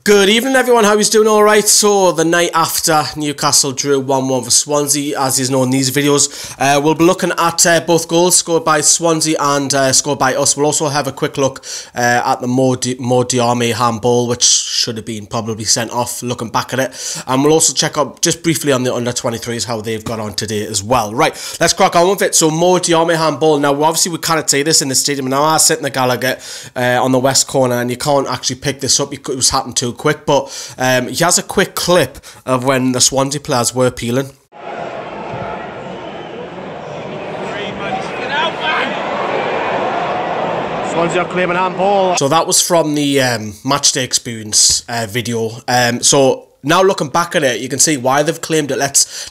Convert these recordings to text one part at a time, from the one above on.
Good evening everyone, how is doing? Alright, so the night after Newcastle drew 1-1 for Swansea, as is known in these videos, we'll be looking at both goals scored by Swansea and scored by us. We'll also have a quick look at the Mo Diame handball, which should have been probably sent off, looking back at it. And we'll also check up just briefly on the under-23s, how they've got on today as well. Right, let's crack on with it. So Mo Diame handball. Now obviously we can't say this in the stadium. Now I sit in the Gallagher on the west corner and you can't actually pick this up. It was happened too quick, but he has a quick clip of when the Swansea players were appealing. Swansea are claiming handball. So that was from the matchday experience video. So now looking back at it, you can see why they've claimed it.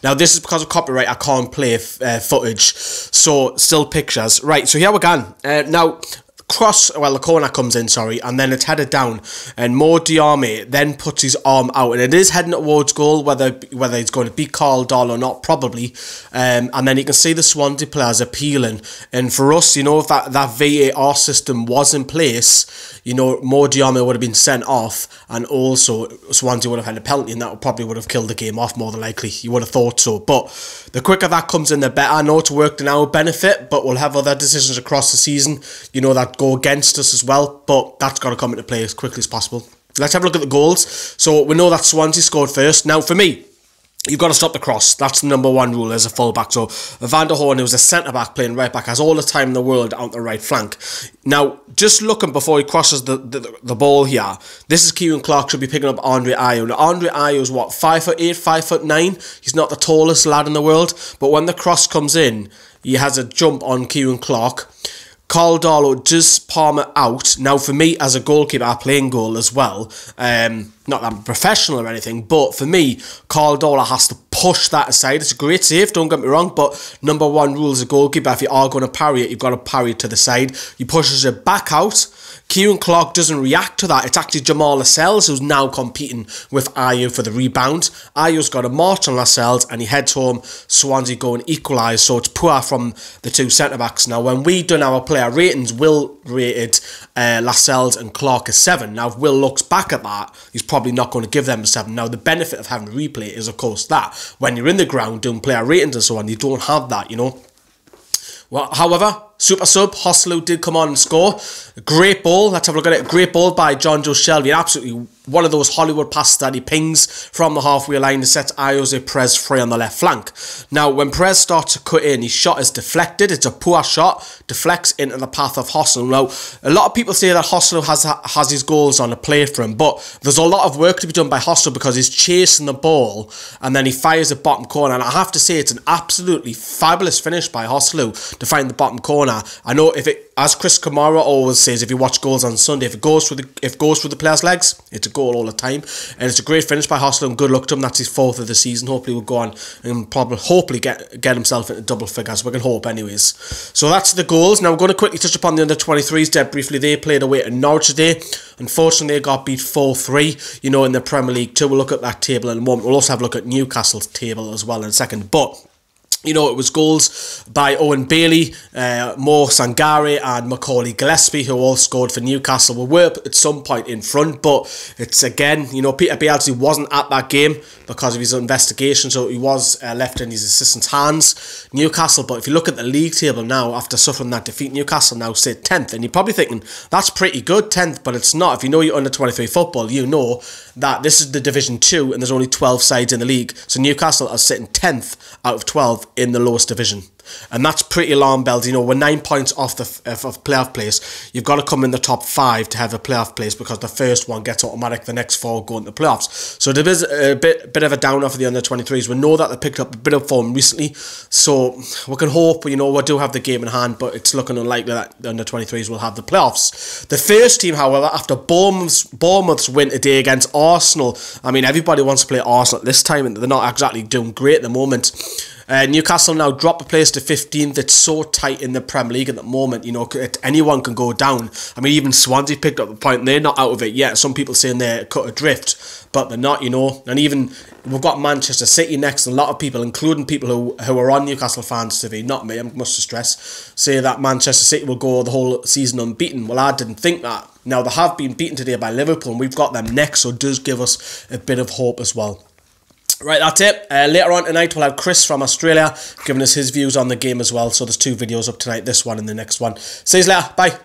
Now this is because of copyright. I can't play footage, so still pictures. Right. So here we go. Now. The corner comes in, sorry, and then it's headed down, and Mo Diame then puts his arm out, and it is heading towards goal, whether he's going to be called on or not, probably, and then you can see the Swansea players appealing, and for us, you know, if that VAR system was in place, you know, Mo Diame would have been sent off, and also Swansea would have had a penalty, and that probably would have killed the game off more than likely. You would have thought so, but the quicker that comes in, the better. I know it's worked in our benefit, but we'll have other decisions across the season, you know, that go against us as well, but that's got to come into play as quickly as possible. Let's have a look at the goals. So we know that Swansea scored first. Now for me, you've got to stop the cross. That's the number one rule as a full-back. So Van der Hoorn, who's a centre-back playing right-back, has all the time in the world out the right flank. Now, just looking before he crosses the ball here, this is Kieran Clark should be picking up Andre Ayew. Now, Andre Ayew is what, 5'8", 5'9"? He's not the tallest lad in the world, but when the cross comes in, he has a jump on Kieran Clark. Carl Darlow does palm it out. Now, for me, as a goalkeeper, I play in goal as well. Not that I'm professional or anything, but for me, Carl Darlow has to push that aside. It's a great save, don't get me wrong, but number one rule as a goalkeeper, if you are going to parry it, you've got to parry it to the side. He pushes it back out. Kieran Clark doesn't react to that. It's actually Jamal Lascelles who's now competing with Ayew for the rebound. Ayew's got a march on Lascelles and he heads home. Swansea go and equalise, so it's poor from the two centre-backs. Now, when we done our player ratings, Will rated Lascelles and Clark a 7. Now, if Will looks back at that, he's probably not going to give them a 7. Now, the benefit of having a replay is, of course, that when you're in the ground doing player ratings and so on, you don't have that, you know. Well, however, super sub, Hoslu did come on and score. A great ball. Let's have a look at it. Great ball by John Joe Shelby. Absolutely one of those Hollywood passes that he pings from the halfway line to set Jose Perez free on the left flank. Now, when Perez starts to cut in, his shot is deflected. It's a poor shot. Deflects into the path of Hoslu. Now, a lot of people say that Hoslu has his goals on a play for him, but there's a lot of work to be done by Hoslu because he's chasing the ball and then he fires the bottom corner. And I have to say, it's an absolutely fabulous finish by Hoslu to find the bottom corner. I know if it, as Chris Kamara always says, if you watch goals on Sunday, if it goes through the player's legs, it's a goal all the time. And it's a great finish by Hoslu, and good luck to him. That's his 4th of the season. Hopefully we'll go on and hopefully get himself into double figures. We can hope anyways. So that's the goals. Now we're going to quickly touch upon the under-23s dead briefly. They played away at Norwich today. Unfortunately, they got beat 4-3, you know, in the Premier League too. We'll look at that table in a moment. We'll also have a look at Newcastle's table as well in a second. But you know, it was goals by Owen Bailey, Mo Sangare and Macaulay Gillespie, who all scored for Newcastle. We were at some point in front, but it's again, you know, Peter Bielsa wasn't at that game because of his investigation, so he was left in his assistant's hands. Newcastle, but if you look at the league table now, after suffering that defeat, Newcastle now sit 10th, and you're probably thinking, that's pretty good, 10th, but it's not. If you know you're under 23 football, you know that this is the Division 2, and there's only 12 sides in the league, so Newcastle are sitting 10th out of 12 in the lowest division. And that's pretty alarm bells. You know, we're 9 points off the playoff place. You've got to come in the top 5 to have a playoff place because the first one gets automatic, the next 4 go into the playoffs. So there is a bit of a down off of the under-23s. We know that they picked up a bit of form recently, so we can hope, you know, we do have the game in hand, but it's looking unlikely that the under-23s will have the playoffs. The first team, however, after Bournemouth's win today against Arsenal, I mean, everybody wants to play Arsenal at this time, and they're not exactly doing great at the moment. Newcastle now drop a place to 15th. It's so tight in the Premier League at the moment. You know, anyone can go down. I mean, even Swansea picked up the point. They're not out of it yet. Some people saying they're cut adrift, but they're not, you know. And even we've got Manchester City next. And a lot of people, including people who are on Newcastle Fans TV, not me, I must stress, say that Manchester City will go the whole season unbeaten. Well, I didn't think that. Now, they have been beaten today by Liverpool, and we've got them next, so it does give us a bit of hope as well. Right, that's it. Later on tonight, we'll have Chris from Australia giving us his views on the game as well. So there's 2 videos up tonight, this one and the next one. See you later. Bye.